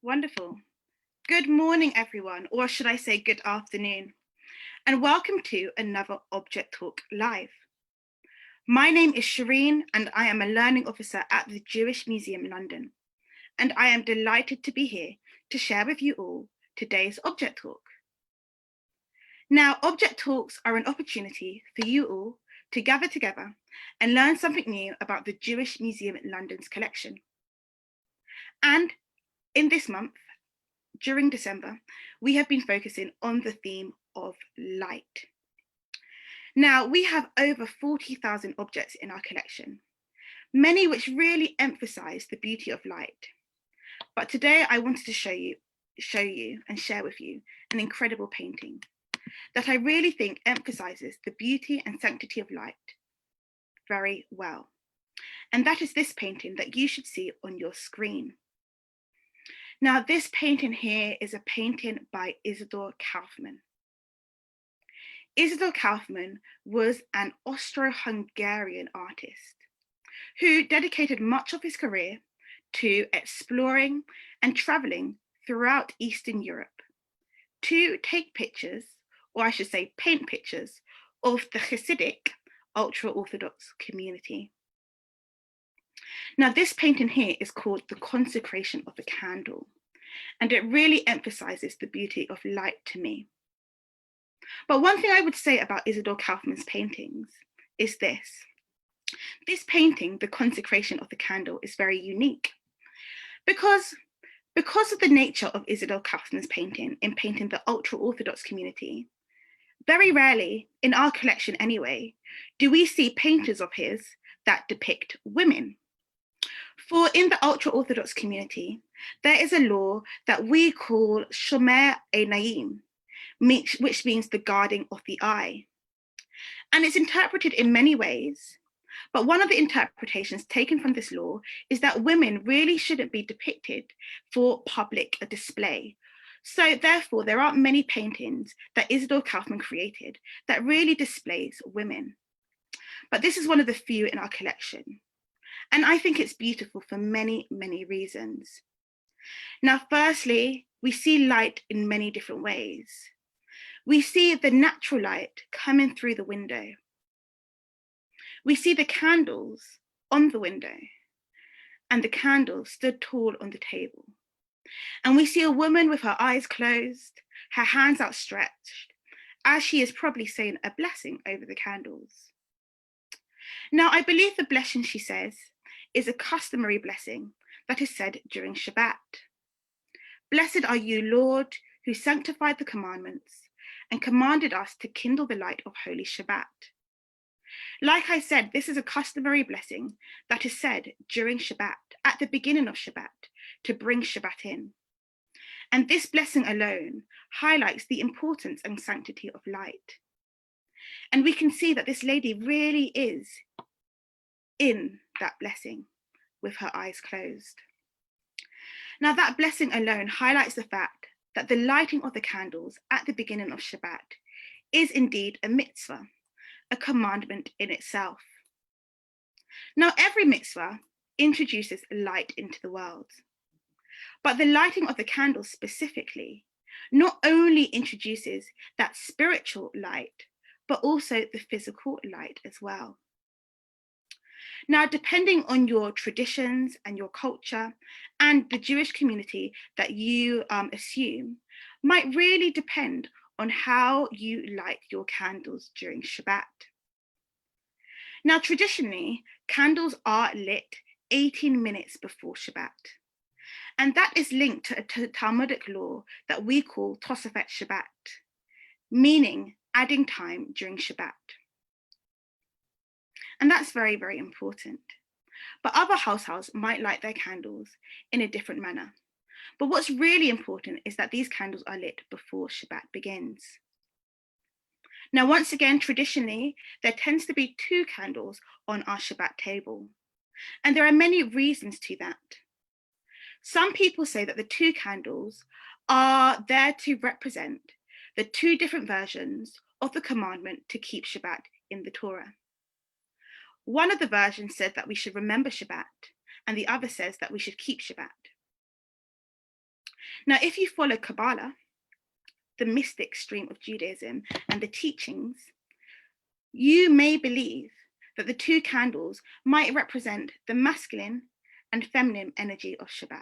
Wonderful. Good morning, everyone, or should I say good afternoon, and welcome to another Object Talk Live. My name is Shireen, and I am a learning officer at the Jewish Museum London, and I am delighted to be here to share with you all today's Object Talk. Now, Object Talks are an opportunity for you all to gather together and learn something new about the Jewish Museum London's collection. And in this month, during December, we have been focusing on the theme of light. Now, we have over 40,000 objects in our collection, many which really emphasize the beauty of light. But today I wanted to show you and share with you an incredible painting that I really think emphasizes the beauty and sanctity of light very well. And that is this painting that you should see on your screen. Now, this painting here is a painting by Isidor Kaufmann. Isidor Kaufmann was an Austro-Hungarian artist who dedicated much of his career to exploring and traveling throughout Eastern Europe to take pictures, or I should say paint pictures, of the Hasidic ultra-Orthodox community. Now, this painting here is called The Consecration of a Candle, and it really emphasizes the beauty of light to me. But one thing I would say about Isidor Kaufmann's paintings is this. This painting, The Consecration of the Candle, is very unique because of the nature of Isidor Kaufmann's painting in painting the ultra-Orthodox community. Very rarely, in our collection anyway, do we see paintings of his that depict women. For in the ultra-Orthodox community, there is a law that we call Shomer Einayim, which means the guarding of the eye. And it's interpreted in many ways, but one of the interpretations taken from this law is that women really shouldn't be depicted for public display. So therefore, there aren't many paintings that Isidor Kaufmann created that really displays women. But this is one of the few in our collection. And I think it's beautiful for many, many reasons. Now, firstly, we see light in many different ways. We see the natural light coming through the window. We see the candles on the window, and the candles stood tall on the table. And we see a woman with her eyes closed, her hands outstretched, as she is probably saying a blessing over the candles. Now, I believe the blessing she says is a customary blessing that is said during Shabbat. Blessed are you, Lord, who sanctified the commandments and commanded us to kindle the light of Holy Shabbat. Like I said, this is a customary blessing that is said during Shabbat, at the beginning of Shabbat, to bring Shabbat in. And this blessing alone highlights the importance and sanctity of light. And we can see that this lady really is in that blessing with her eyes closed. Now, that blessing alone highlights the fact that the lighting of the candles at the beginning of Shabbat is indeed a mitzvah, a commandment in itself. Now, every mitzvah introduces light into the world, but the lighting of the candles specifically not only introduces that spiritual light, but also the physical light as well. Now, depending on your traditions and your culture and the Jewish community that you assume, might really depend on how you light your candles during Shabbat. Now, traditionally, candles are lit 18 minutes before Shabbat. And that is linked to a Talmudic law that we call Tosafet Shabbat, meaning adding time during Shabbat. And that's very, very important. But other households might light their candles in a different manner. But what's really important is that these candles are lit before Shabbat begins. Now, once again, traditionally, there tends to be 2 candles on our Shabbat table. And there are many reasons to that. Some people say that the 2 candles are there to represent the 2 different versions of the commandment to keep Shabbat in the Torah. One of the versions said that we should remember Shabbat, and the other says that we should keep Shabbat. Now, if you follow Kabbalah, the mystic stream of Judaism and the teachings, you may believe that the two candles might represent the masculine and feminine energy of Shabbat,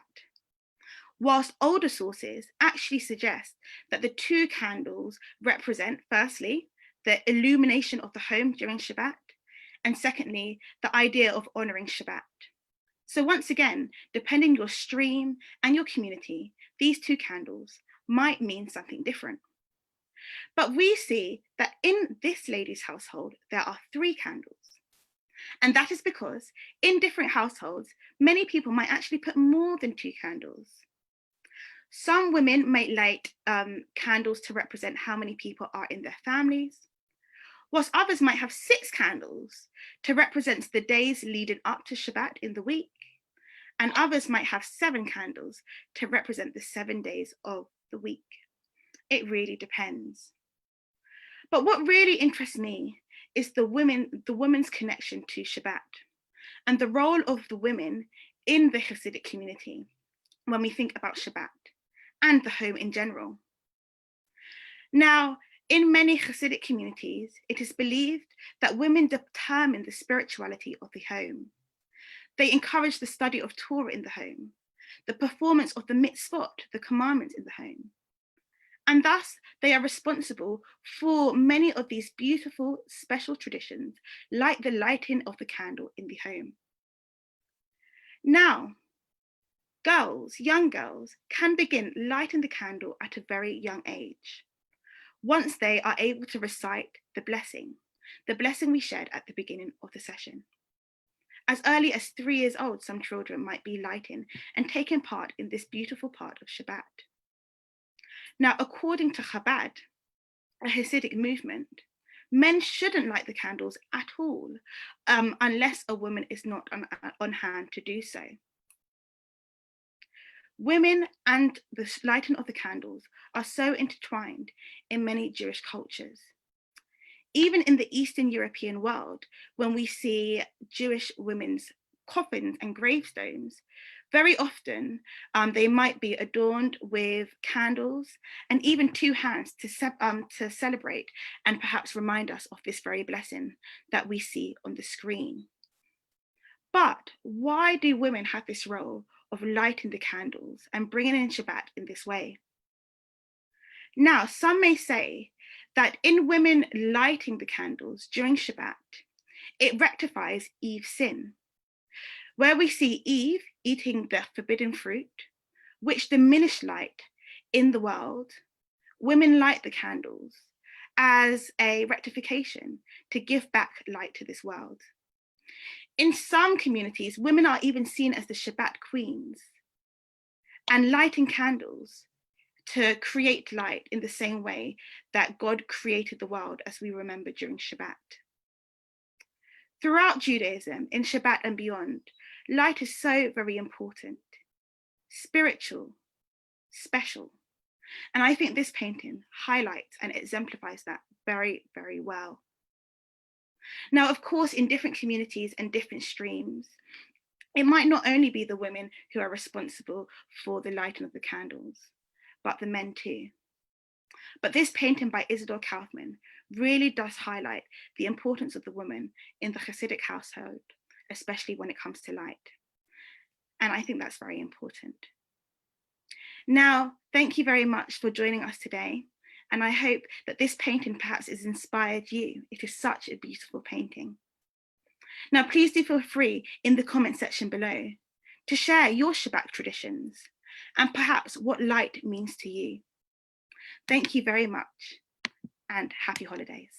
whilst older sources actually suggest that the two candles represent, firstly, the illumination of the home during Shabbat, and secondly, the idea of honoring Shabbat. So once again, depending your stream and your community, these two candles might mean something different. But we see that in this lady's household, there are 3 candles. And that is because in different households, many people might actually put more than 2 candles. Some women may light candles to represent how many people are in their families, whilst others might have 6 candles to represent the days leading up to Shabbat in the week, and others might have 7 candles to represent the 7 days of the week. It really depends. But what really interests me is the women's connection to Shabbat and the role of the women in the Hasidic community when we think about Shabbat and the home in general. Now, in many Hasidic communities, it is believed that women determine the spirituality of the home. They encourage the study of Torah in the home, the performance of the mitzvot, the commandments in the home. And thus, they are responsible for many of these beautiful, special traditions, like the lighting of the candle in the home. Now, young girls, can begin lighting the candle at a very young age, once they are able to recite the blessing we shared at the beginning of the session. As early as 3 years old, some children might be lighting and taking part in this beautiful part of Shabbat. Now, according to Chabad, a Hasidic movement, men shouldn't light the candles at all, unless a woman is not on hand to do so. Women and the lighting of the candles are so intertwined in many Jewish cultures. Even in the Eastern European world, when we see Jewish women's coffins and gravestones, very often they might be adorned with candles and even 2 hands to celebrate and perhaps remind us of this very blessing that we see on the screen. But why do women have this role of lighting the candles and bringing in Shabbat in this way? Now, some may say that in women lighting the candles during Shabbat, it rectifies Eve's sin, where we see Eve eating the forbidden fruit, which diminished light in the world. Women light the candles as a rectification to give back light to this world. In some communities, women are even seen as the Shabbat queens and lighting candles to create light in the same way that God created the world, as we remember during Shabbat. Throughout Judaism, in Shabbat and beyond, light is so very important, spiritual, special. And I think this painting highlights and exemplifies that very, very well. Now, of course, in different communities and different streams, it might not only be the women who are responsible for the lighting of the candles, but the men too. But this painting by Isidor Kaufmann really does highlight the importance of the woman in the Hasidic household, especially when it comes to light. And I think that's very important. Now, thank you very much for joining us today. And I hope that this painting perhaps has inspired you. It is such a beautiful painting. Now, please do feel free in the comment section below to share your Shabbat traditions and perhaps what light means to you. Thank you very much and happy holidays.